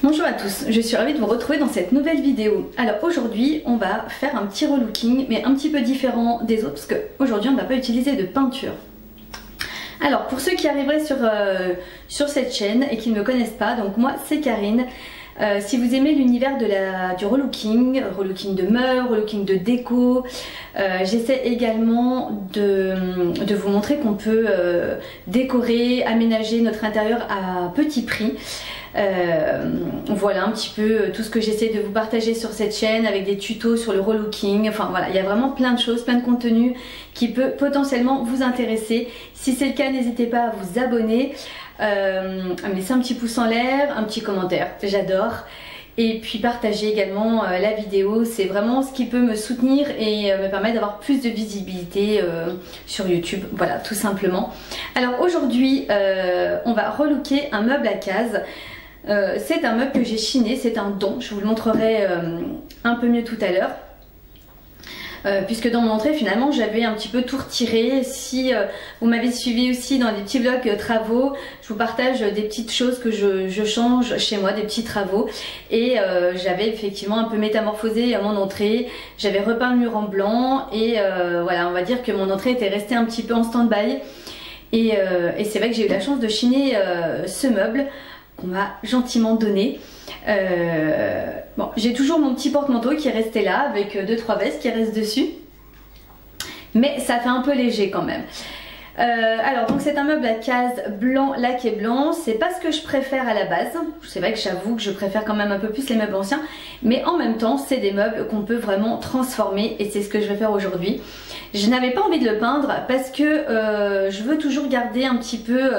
Bonjour à tous, je suis ravie de vous retrouver dans cette nouvelle vidéo. Alors aujourd'hui on va faire un petit relooking mais un petit peu différent des autres parce qu'aujourd'hui on ne va pas utiliser de peinture. Alors pour ceux qui arriveraient sur cette chaîne et qui ne me connaissent pas, donc moi c'est Karine. Si vous aimez l'univers du relooking de meubles, relooking de déco, j'essaie également de vous montrer qu'on peut décorer, aménager notre intérieur à petit prix. Voilà un petit peu tout ce que j'essaie de vous partager sur cette chaîne avec des tutos sur le relooking. Enfin voilà, il y a vraiment plein de choses, plein de contenu qui peut potentiellement vous intéresser. Si c'est le cas, n'hésitez pas à vous abonner, à me laisser un petit pouce en l'air, un petit commentaire, j'adore. Et puis partager également la vidéo, c'est vraiment ce qui peut me soutenir et me permettre d'avoir plus de visibilité sur YouTube, voilà tout simplement. Alors aujourd'hui on va relooker un meuble à cases. C'est un meuble que j'ai chiné, c'est un don, je vous le montrerai un peu mieux tout à l'heure. Puisque dans mon entrée finalement j'avais un petit peu tout retiré. Si vous m'avez suivi aussi dans des petits vlogs travaux, je vous partage des petites choses que je change chez moi, des petits travaux. Et j'avais effectivement un peu métamorphosé mon entrée, j'avais repeint le mur en blanc et voilà, on va dire que mon entrée était restée un petit peu en stand-by. Et c'est vrai que j'ai eu la chance de chiner ce meuble qu'on m'a gentiment donné. Bon, j'ai toujours mon petit porte-manteau qui est resté là avec 2-3 vestes qui restent dessus, mais ça fait un peu léger quand même. Alors donc c'est un meuble à cases blanc, laqué blanc. C'est pas ce que je préfère à la base. C'est vrai que j'avoue que je préfère quand même un peu plus les meubles anciens, mais en même temps c'est des meubles qu'on peut vraiment transformer et c'est ce que je vais faire aujourd'hui. Je n'avais pas envie de le peindre parce que je veux toujours garder un petit peu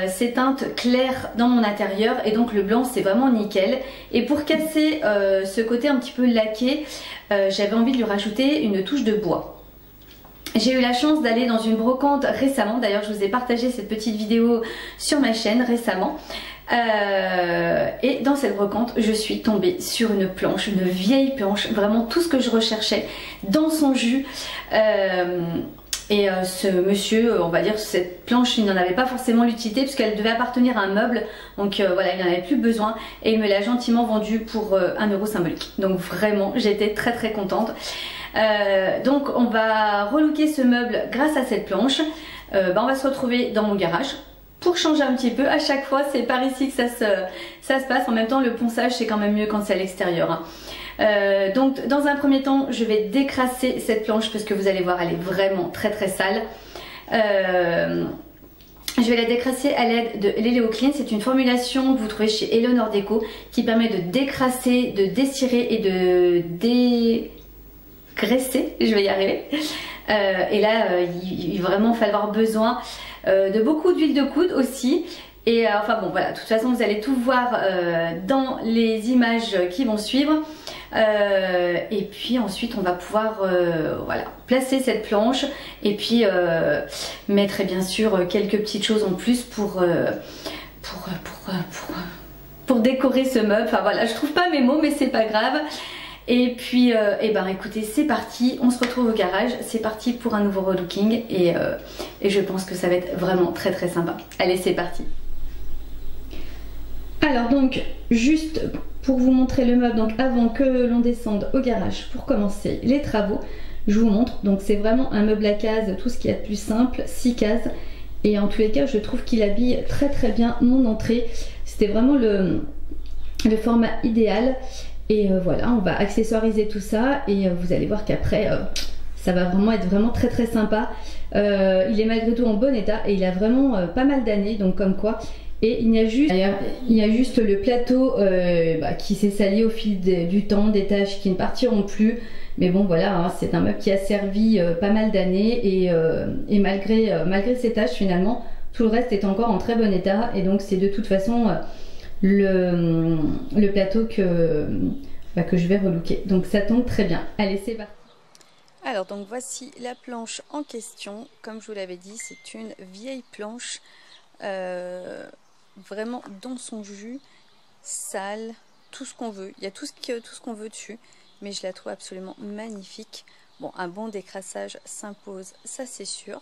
ces teintes claires dans mon intérieur et donc le blanc c'est vraiment nickel. Et pour casser ce côté un petit peu laqué, j'avais envie de lui rajouter une touche de bois. J'ai eu la chance d'aller dans une brocante récemment, d'ailleurs je vous ai partagé cette petite vidéo sur ma chaîne récemment. Et dans cette brocante je suis tombée sur une planche, une vieille planche, vraiment tout ce que je recherchais dans son jus. Et ce monsieur, on va dire cette planche, il n'en avait pas forcément l'utilité puisqu'elle devait appartenir à un meuble. Donc voilà, il n'en avait plus besoin et il me l'a gentiment vendue pour 1 euro symbolique. Donc vraiment, j'étais très contente. Donc on va relooker ce meuble grâce à cette planche. On va se retrouver dans mon garage. Pour changer un petit peu, à chaque fois c'est par ici que ça se passe. En même temps le ponçage c'est quand même mieux quand c'est à l'extérieur, hein. Donc dans un premier temps je vais décrasser cette planche parce que vous allez voir elle est vraiment très sale. Je vais la décrasser à l'aide de l'Eleo Clean. C'est une formulation que vous trouvez chez Eleanor Deco qui permet de décrasser, de dessirer et de dégraisser, je vais y arriver. Et là il va vraiment falloir besoin de beaucoup d'huile de coude aussi. Et enfin bon voilà, de toute façon vous allez tout voir dans les images qui vont suivre. Et puis ensuite on va pouvoir voilà, placer cette planche et puis mettre bien sûr quelques petites choses en plus pour décorer ce meuble. Enfin voilà, je trouve pas mes mots mais c'est pas grave. Et puis et ben écoutez, c'est parti, on se retrouve au garage, c'est parti pour un nouveau relooking et je pense que ça va être vraiment très sympa. Allez, c'est parti. Alors donc juste pour vous montrer le meuble, donc avant que l'on descende au garage pour commencer les travaux, je vous montre. Donc c'est vraiment un meuble à cases, tout ce qu'il y a de plus simple, 6 cases. Et en tous les cas je trouve qu'il habille très bien mon entrée. C'était vraiment le format idéal. Et voilà, on va accessoiriser tout ça et vous allez voir qu'après ça va vraiment être très sympa. Il est malgré tout en bon état et il a vraiment pas mal d'années, donc comme quoi. Et il y a juste le plateau qui s'est sali au fil du temps, des taches qui ne partiront plus. Mais bon voilà, hein, c'est un meuble qui a servi pas mal d'années et malgré ces taches finalement, tout le reste est encore en très bon état. Et donc c'est de toute façon le plateau que je vais relooker. Donc ça tombe très bien. Allez, c'est parti. Alors donc voici la planche en question. Comme je vous l'avais dit, c'est une vieille planche. Vraiment dans son jus, sale, tout ce qu'on veut. Il y a tout ce qu'on veut dessus, mais je la trouve absolument magnifique. Bon, un bon décrassage s'impose, ça c'est sûr,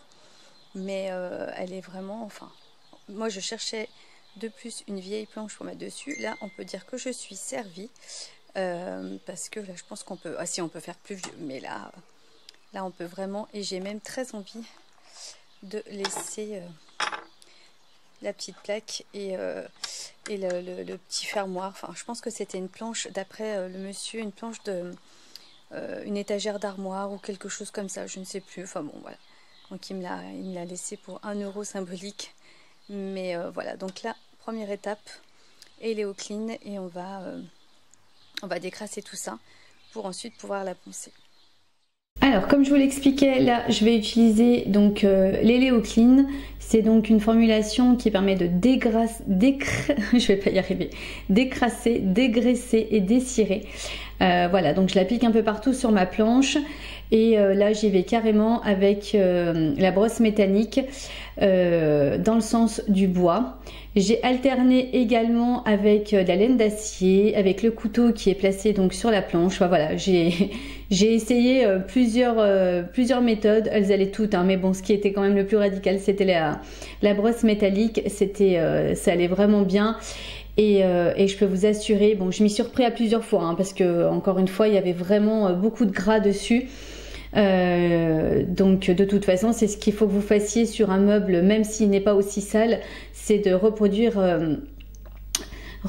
mais elle est vraiment, enfin, moi je cherchais de plus une vieille planche pour mettre dessus. Là on peut dire que je suis servie parce que là je pense qu'on peut, ah si on peut faire plus vieux, mais là on peut vraiment, et j'ai même très envie de laisser la petite plaque et le petit fermoir. Enfin je pense que c'était une planche d'après le monsieur, une planche de une étagère d'armoire ou quelque chose comme ça, je ne sais plus. Enfin bon voilà, donc il me l'a laissé pour 1 € symbolique. Mais voilà, donc là première étape, Eleo Clean, et on va décrasser tout ça pour ensuite pouvoir la poncer. Alors comme je vous l'expliquais, là je vais utiliser donc l'Eleo Clean. C'est donc une formulation qui permet de je vais pas y arriver, décrasser, dégraisser et descirer. Voilà, donc je l'applique un peu partout sur ma planche, et là j'y vais carrément avec la brosse mécanique dans le sens du bois. J'ai alterné également avec de la laine d'acier, avec le couteau qui est placé donc sur la planche. Enfin, voilà, j'ai essayé plusieurs méthodes, elles allaient toutes, hein, mais bon, ce qui était quand même le plus radical, c'était la brosse métallique. Ça allait vraiment bien. Et je peux vous assurer, bon, je m'y suis repris à plusieurs fois, hein, parce que encore une fois il y avait vraiment beaucoup de gras dessus. Donc de toute façon c'est ce qu'il faut que vous fassiez sur un meuble, même s'il n'est pas aussi sale, c'est de reproduire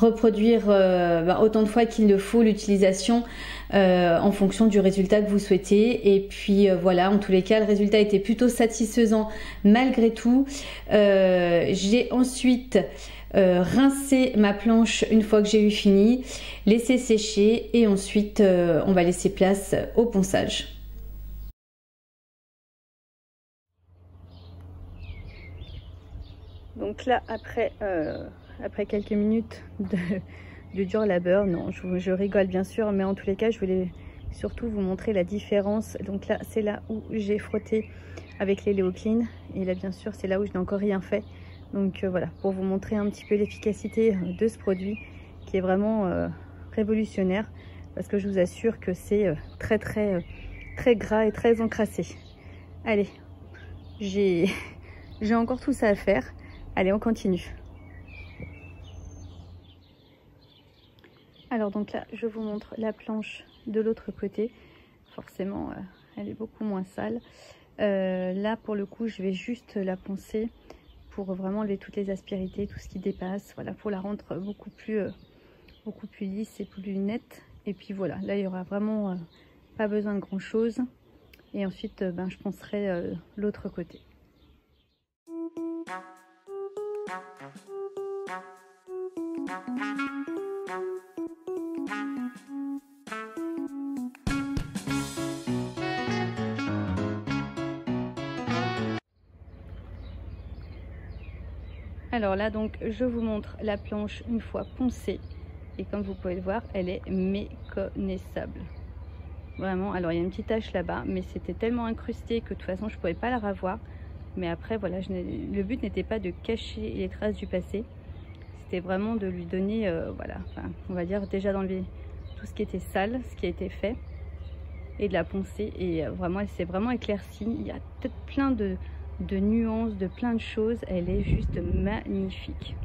autant de fois qu'il le faut l'utilisation en fonction du résultat que vous souhaitez. Et puis voilà, en tous les cas le résultat était plutôt satisfaisant malgré tout. J'ai ensuite rincé ma planche une fois que j'ai eu fini, laisser sécher, et ensuite on va laisser place au ponçage. Donc là après quelques minutes de dur labeur, non je rigole bien sûr, mais en tous les cas je voulais surtout vous montrer la différence. Donc là c'est là où j'ai frotté avec l'Eleo Clean, et là bien sûr c'est là où je n'ai encore rien fait. Donc voilà, pour vous montrer un petit peu l'efficacité de ce produit qui est vraiment révolutionnaire, parce que je vous assure que c'est très gras et très encrassé. Allez, j'ai encore tout ça à faire. Allez, on continue. Alors donc là, je vous montre la planche de l'autre côté. Forcément, elle est beaucoup moins sale. Là, pour le coup, je vais juste la poncer pour vraiment enlever toutes les aspérités, tout ce qui dépasse. Voilà, pour la rendre beaucoup plus lisse et plus nette. Et puis voilà, là, il n'y aura vraiment pas besoin de grand chose. Et ensuite, je poncerai l'autre côté. Alors là donc je vous montre la planche une fois poncée, et comme vous pouvez le voir elle est méconnaissable. Vraiment, alors il y a une petite tache là-bas, mais c'était tellement incrusté que de toute façon je ne pouvais pas la revoir. Mais après voilà, le but n'était pas de cacher les traces du passé, c'était vraiment de lui donner, voilà, enfin, on va dire déjà d'enlever tout ce qui était sale, ce qui a été fait, et de la poncer, et vraiment elle s'est vraiment éclaircie. Il y a peut-être plein de nuances, de plein de choses, elle est juste magnifique.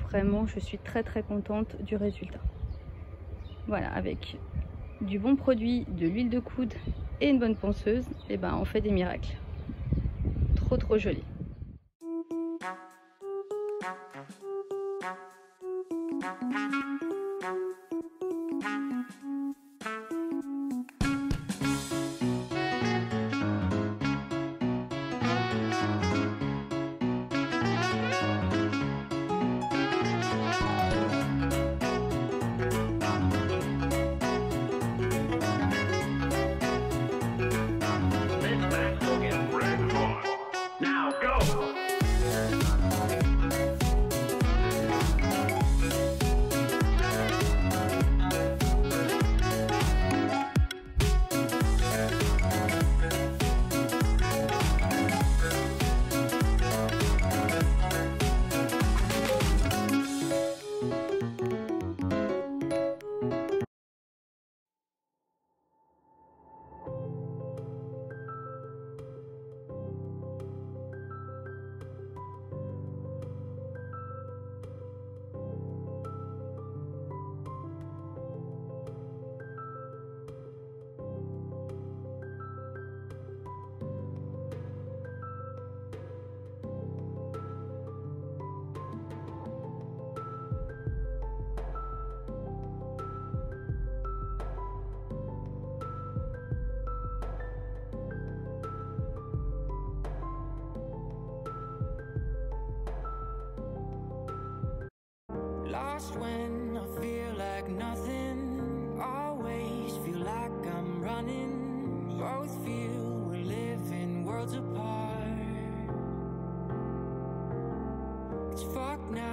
Vraiment je suis très contente du résultat. Voilà, avec du bon produit, de l'huile de coude et une bonne ponceuse, et ben on fait des miracles. Trop joli. Now go! Lost when I feel like nothing. Always feel like I'm running. Both feel we're living worlds apart. It's fucked now.